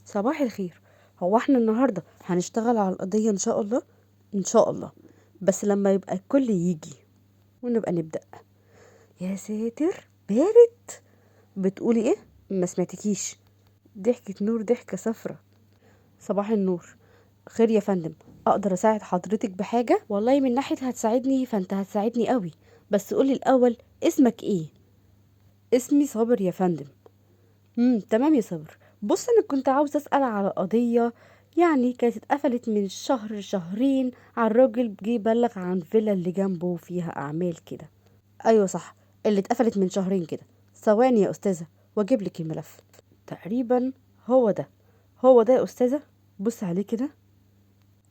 صباح الخير. هو احنا النهارده هنشتغل على القضية ان شاء الله. ان شاء الله. بس لما يبقى الكل يجي ونبقى نبدأ. يا ساتر بارد. بتقولي ايه؟ ما سمعتكيش. ضحكة نور ضحكة صفرة. صباح النور. خير يا فندم، اقدر اساعد حضرتك بحاجة؟ والله من ناحية هتساعدني فانت هتساعدني قوي، بس قولي الاول اسمك ايه؟ اسمي صابر يا فندم. تمام يا صبر. بص انا كنت عاوز اسال على قضيه، يعني كانت اتقفلت من شهر شهرين، على الراجل جه يبلغ عن فيلا اللي جنبه فيها اعمال كده. ايوه صح، اللي اتقفلت من شهرين كده. ثواني يا استاذه واجيب لك الملف. تقريبا هو ده. هو ده يا استاذه. بص عليه كده.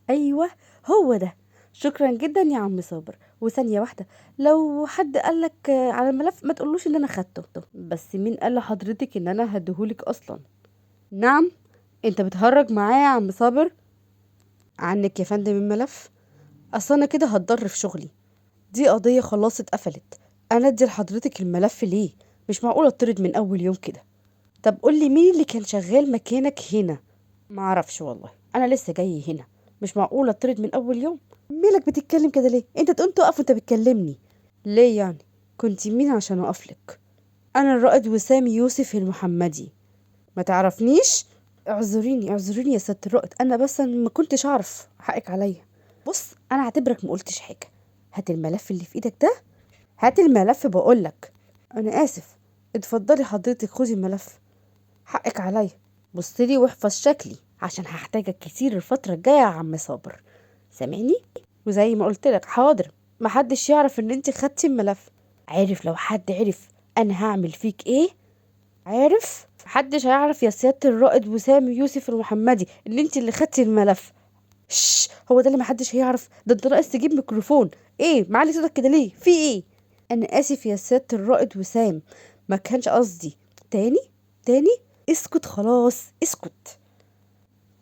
ايوه هو ده. شكرا جدا يا عم صابر. وثانيه واحده، لو حد قالك على الملف ما تقولوش ان انا خدته. بس مين قال لحضرتك ان انا هديهولك اصلا؟ نعم. انت بتهرج معايا يا عم صابر؟ عنك يا فندم الملف. اصل انا كده هتضر في شغلي. دي قضية خلاص اتقفلت. انا ادي لحضرتك الملف ليه؟ مش معقول اطرد من اول يوم كده. طب قولي مين اللي كان شغال مكانك هنا؟ معرفش والله، انا لسه جاي هنا. مش معقول اطرد من اول يوم. مالك بتتكلم كده ليه؟ انت تقوم تقف وانت بتكلمني. ليه يعني؟ كنت مين عشان اقفلك؟ انا الرائد وسام يوسف المحمدي. ما تعرفنيش؟ اعذريني اعذريني يا ست الرائد، انا بس ما كنتش اعرف، حقك عليا. بص انا اعتبرك ما قلتش حاجه. هات الملف اللي في ايدك ده. هات الملف بقولك. انا اسف. اتفضلي حضرتك خدي الملف. حقك عليا. بصلي واحفظ شكلي عشان هحتاجك كتير الفتره الجايه يا عم صابر. سامعني؟ وزي ما قلت لك حاضر. محدش يعرف ان انت خدتي الملف. عارف لو حد عرف انا هعمل فيك ايه؟ عارف؟ محدش هيعرف يا سيادة الرائد وسام يوسف المحمدي ان انت اللي خدتي الملف. هو ده اللي محدش هيعرف؟ ده انت ناقص تجيب ميكروفون. ايه معلي صوتك كده ليه؟ في ايه؟ انا اسف يا سيادة الرائد وسام، ما كانش قصدي. تاني؟ تاني؟ اسكت خلاص اسكت.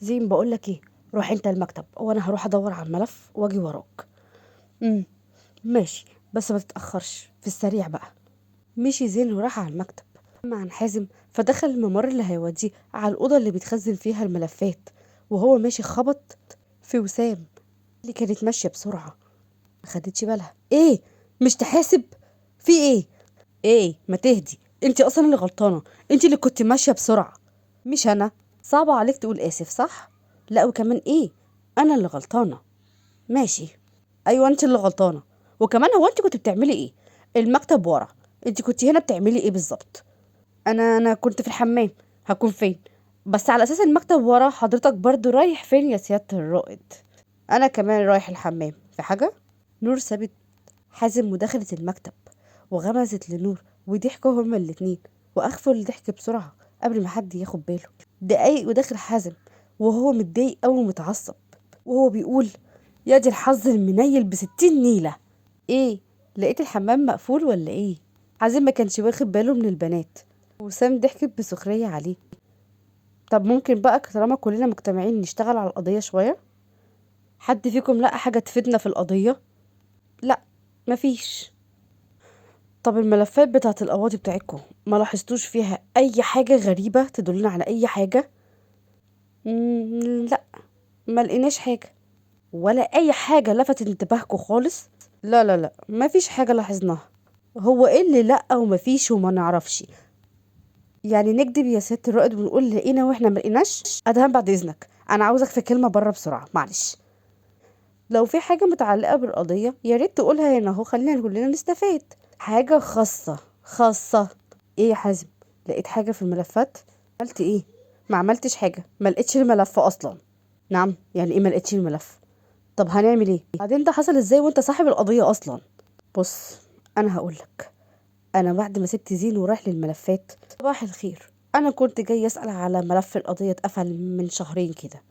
زي ما بقولك ايه، روح انت المكتب وانا هروح ادور على الملف واجي وراك. امم ماشي، بس ما تتأخرش في السريع بقى. مشي زين وراح على المكتب مع حازم، فدخل الممر اللي هيوديه على الأوضة اللي بيتخزن فيها الملفات. وهو ماشي خبط في وسام اللي كانت ماشية بسرعة. ما خدتش بالها. ايه؟ مش تحاسب؟ في ايه؟ ايه ما تهدي، انت اصلا اللي غلطانة. انت اللي كنت ماشية بسرعة مش انا. صعب عليك تقول اسف صح؟ لا وكمان ايه؟ انا اللي غلطانة. ماشي. ايوه انت اللي غلطانة. وكمان هو انت كنت بتعملي ايه؟ المكتب ورا. انت كنت هنا بتعملي ايه بالظبط؟ انا كنت في الحمام. هكون فين؟ بس على اساس المكتب ورا، حضرتك برضو رايح فين يا سيادة الرائد؟ انا كمان رايح الحمام. في حاجة؟ نور سابت حازم ودخلت المكتب وغمزت لنور وضحكوا هما الاتنين، واخفوا الضحك بسرعة قبل ما حد ياخد باله. دقايق وداخل حازم وهو متضايق أوي ومتعصب، وهو بيقول يا دي الحظ المنيل بستين نيلة. ايه؟ لقيت الحمام مقفول ولا ايه؟ حازم ما كانش واخد باله من البنات، وسام ضحكت بسخرية عليه. طب ممكن بقى طالما كلنا مجتمعين نشتغل على القضية شوية؟ حد فيكم لقى حاجة تفيدنا في القضية؟ لا، مفيش. طب الملفات بتاعت القواضي بتاعتكم ما لاحظتوش فيها اي حاجة غريبة تدلنا على اي حاجة؟ لا، ما لقيناش حاجة. ولا اي حاجة لفتت انتباهكم خالص؟ لا لا لا، مفيش حاجة لاحظناها. هو ايه اللي لا ومفيش وما نعرفش؟ يعني نكدب يا ست الرائد ونقول لقينا واحنا ما لقيناش؟ ادهم بعد اذنك انا عاوزك في كلمه بره بسرعه معلش. لو في حاجه متعلقه بالقضيه يا ريت تقولها هنا اهو، خلينا كلنا نستفاد. حاجه خاصه خاصه. ايه يا حازم؟ لقيت حاجه في الملفات؟ عملت ايه؟ ما عملتش حاجه، ما لقيتش الملف اصلا. نعم يعني ايه ما لقيتش الملف؟ طب هنعمل ايه بعدين؟ ده حصل ازاي وانت صاحب القضيه اصلا؟ بص انا هقولك. انا بعد ما سبت زين ورايح للملفات، صباح الخير، انا كنت جاي اسال على ملف القضيه اتقفل من شهرين كده.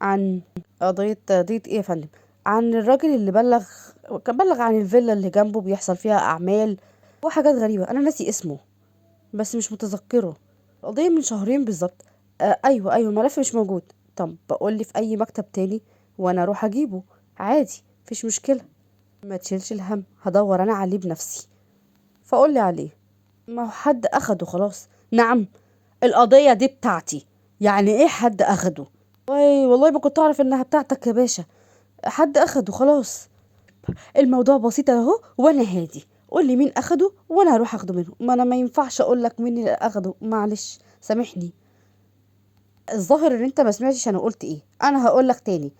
عن قضيه ايه يا فندم؟ عن الراجل اللي كان بلغ عن الفيلا اللي جنبه بيحصل فيها اعمال وحاجات غريبه، انا ناسي اسمه بس مش متذكره. القضيه من شهرين بالظبط. ايوه ايوه الملف مش موجود. طب بقول لي في اي مكتب تاني وانا اروح اجيبه عادي، مفيش مشكله. ما تشيلش الهم، هدور انا عليه بنفسي. فقول لي عليه. ما هو حد اخده خلاص. نعم. القضية دي بتاعتي. يعني ايه حد اخده؟ والله ما كنت اعرف انها بتاعتك يا باشا. حد اخده خلاص. الموضوع بسيط اهو وانا هادي. قول لي مين اخده وانا هروح اخده منه. ما انا ما ينفعش اقول لك مين اللي اخده، معلش سامحني. الظاهر ان انت ما سمعتش انا قلت ايه. انا هقول لك تاني،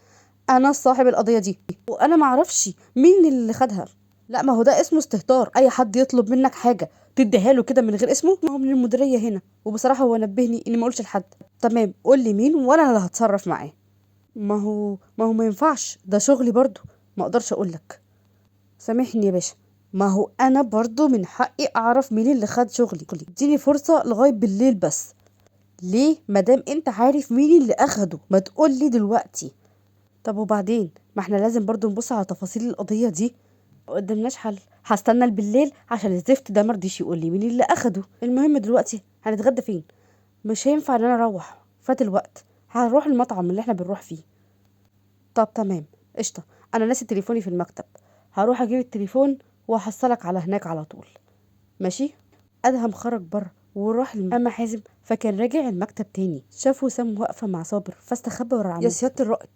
انا صاحب القضيه دي وانا ما اعرفش مين اللي خدها. لا، ما هو ده اسمه استهتار. اي حد يطلب منك حاجه تديها له كده من غير اسمه؟ ما هو من المديريه هنا، وبصراحه هو نبهني اني ما اقولش لحد. تمام، قول لي مين وانا اللي هتصرف معاه. ما هو ما ينفعش، ده شغلي برضو، ما اقدرش اقول لك. سامحني يا باشا، ما هو انا برضو من حقي اعرف مين اللي خد شغلي. اديني فرصه لغايه بالليل بس. ليه؟ مادام انت عارف مين اللي اخده ما تقول لي دلوقتي. طب وبعدين؟ ما احنا لازم برضو نبص على تفاصيل القضيه دي. ما قدامناش حل، هستنى بالليل عشان الزفت ده مرضيش يقول لي مين اللي اخده. المهم دلوقتي هنتغدى فين؟ مش هينفع ان انا اروح، فات الوقت. هنروح المطعم اللي احنا بنروح فيه. طب تمام، قشطه. انا ناسي تليفوني في المكتب، هروح اجيب التليفون وهحصلك على هناك على طول. ماشي. ادهم خرج بره وراح اما حازم فكان راجع المكتب تاني، شاف وسام واقفه مع صابر فاستخبى ورا العمود. يا سياده الرائد،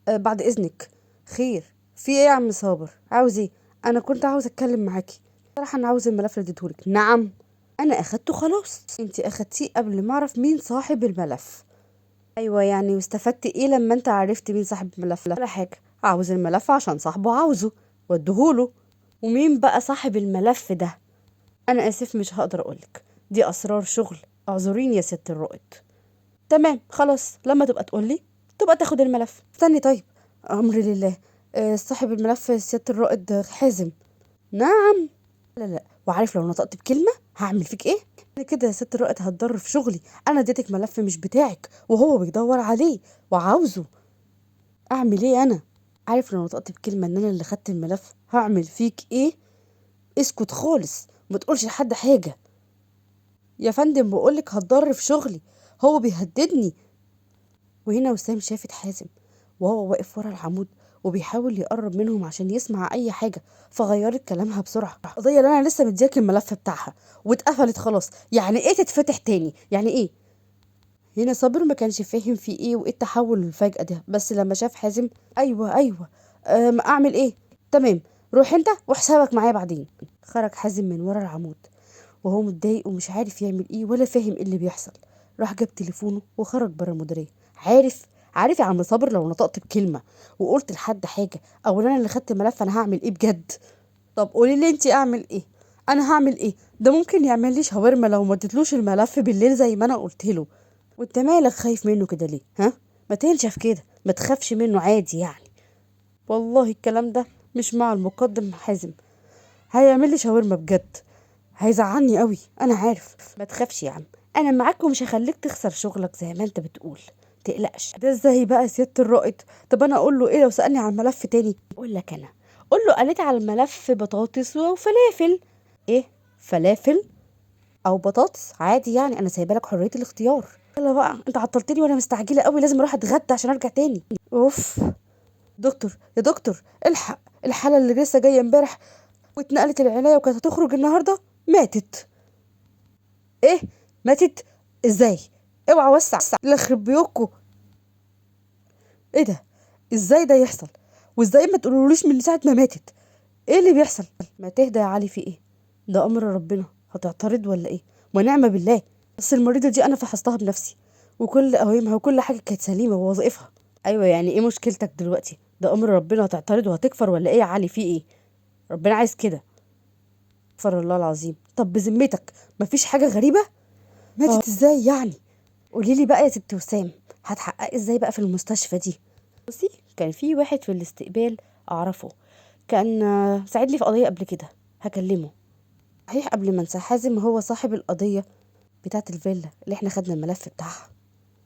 بعد اذنك. خير؟ في ايه يا عم صابر؟ عاوز ايه؟ انا كنت عاوز اتكلم معاكي. صراحه انا عاوز الملف اللي اديتهولك. نعم، انا اخدته خلاص. انت اخدتيه قبل ما اعرف مين صاحب الملف. ايوه يعني، واستفدت ايه لما انت عرفت مين صاحب الملف؟ ولا حاجه، عاوز الملف عشان صاحبه عاوزه واديهوله. ومين بقى صاحب الملف ده؟ انا اسف مش هقدر اقولك، دي اسرار شغل. اعذريني يا ست الرائد. تمام خلاص، لما تبقى تقولي تبقى تاخد الملف. استني طيب، امر لله. صاحب الملف سيادة الرائد حازم. نعم. لا لا، وعارف لو نطقت بكلمة هعمل فيك ايه؟ أنا كده يا ست الرائد هتضر في شغلي. انا اديتك ملف مش بتاعك وهو بيدور عليه وعاوزه. اعمل ايه انا؟ عارف لو نطقت بكلمة ان انا اللي خدت الملف هعمل فيك ايه؟ اسكت خالص، ما تقولش لحد حاجة. يا فندم بقولك هتضر في شغلي، هو بيهددني. وهنا وسام شافت حازم وهو واقف ورا العمود وبيحاول يقرب منهم عشان يسمع اي حاجه، فغيرت كلامها بسرعه. القضيه اللي انا لسه مدياك الملف بتاعها واتقفلت خلاص. يعني ايه تتفتح تاني؟ يعني ايه؟ هنا صابر ما كانش فاهم في ايه وايه التحول الفجأة ده، بس لما شاف حازم. ايوه ايوه. اعمل ايه؟ تمام، روح انت وحسابك معايا بعدين. خرج حازم من ورا العمود وهو متضايق ومش عارف يعمل ايه ولا فاهم ايه اللي بيحصل. راح جاب تليفونه وخرج بره المديريه. عارف يا عم صابر، لو نطقت بكلمه وقلت لحد حاجه او إن انا اللي خدت الملف انا هعمل ايه بجد؟ طب قولي لي انت اعمل ايه؟ انا هعمل ايه؟ ده ممكن يعمل لي شاورما لو ما اديتلوش الملف بالليل زي ما انا قلت له. وانت مالك خايف منه كده ليه؟ ها؟ ما تنشف كده، ما تخافش منه عادي يعني. والله الكلام ده مش مع المقدم حازم، هيعمل لي شاورما بجد، هيزعلني قوي. انا عارف. ما تخافش يا عم، انا معاك ومش هخليك تخسر شغلك زي ما انت بتقول. تقلقش. ده ازاي بقى يا سياده الرائد؟ طب انا اقول له ايه لو سالني على الملف تاني؟ اقول لك انا، قول له قالت على الملف بطاطس وفلافل. ايه؟ فلافل او بطاطس عادي يعني، انا سايبه لك حريه الاختيار. يلا بقى، انت عطلتني وانا مستعجله قوي، لازم اروح اتغدى عشان ارجع تاني. اوف. دكتور يا دكتور، الحق، الحاله اللي لسه جايه امبارح واتنقلت العنايه وكانت هتخرج النهارده ماتت. ايه؟ ماتت؟ ازاي؟ اوعى وسع لا يخرب بيوتكو. ايه ده؟ ازاي ده يحصل؟ وازاي ما تقولوليش من ساعه ما ماتت؟ ايه اللي بيحصل؟ ما تهدى يا علي، في ايه؟ ده امر ربنا، هتعترض ولا ايه؟ ونعم بالله. بس المريضه دي انا فحصتها بنفسي وكل قوائمها وكل حاجه كانت سليمه ووظائفها. ايوه يعني ايه مشكلتك دلوقتي؟ ده امر ربنا، هتعترض وهتكفر ولا ايه يا علي؟ في ايه؟ ربنا عايز كده. استغفر الله العظيم. طب بذمتك مفيش حاجه غريبه؟ ماتت ازاي يعني؟ قولي لي بقى يا ست وسام، هتحققي ازاي بقى في المستشفى دي؟ بصي، كان في واحد في الاستقبال اعرفه، كان ساعد لي في قضيه قبل كده، هكلمه. صحيح، قبل ما انسى، حازم هو صاحب القضيه بتاعه الفيلا اللي احنا خدنا الملف بتاعها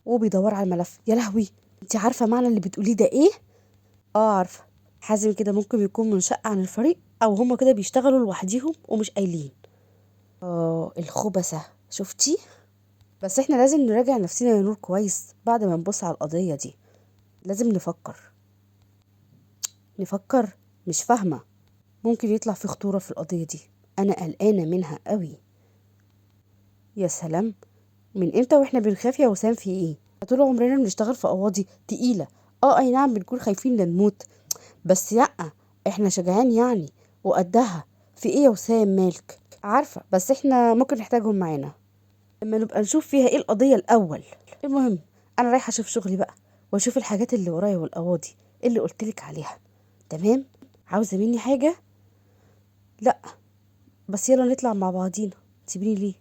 وبيدور على الملف. يا لهوي، انت عارفه معنى اللي بتقوليه ده ايه؟ اه عارفه. حازم كده ممكن يكون منشق عن الفريق او هما كده بيشتغلوا لوحديهم ومش قايلين. اه الخبثه، شفتي؟ بس احنا لازم نراجع نفسنا يا نور كويس بعد ما نبص على القضية دي. لازم نفكر. مش فاهمة. ممكن يطلع في خطورة في القضية دي، انا قلقانة منها قوي. يا سلام، من امتى واحنا بنخاف يا وسام؟ في ايه؟ طول عمرنا بنشتغل في قواضي تقيلة. اي نعم بنكون خايفين لا نموت، بس لأ، احنا شجعان يعني وقدها. في ايه يا وسام مالك؟ عارفة، بس احنا ممكن نحتاجهم معانا لما نبقى نشوف فيها ايه القضية الأول. المهم، أنا رايحة أشوف شغلي بقى، وأشوف الحاجات اللي ورايا والقواضي اللي قلتلك عليها. تمام؟ عاوزة مني حاجة؟ لأ، بس يلا نطلع مع بعضينا. تسيبيني ليه؟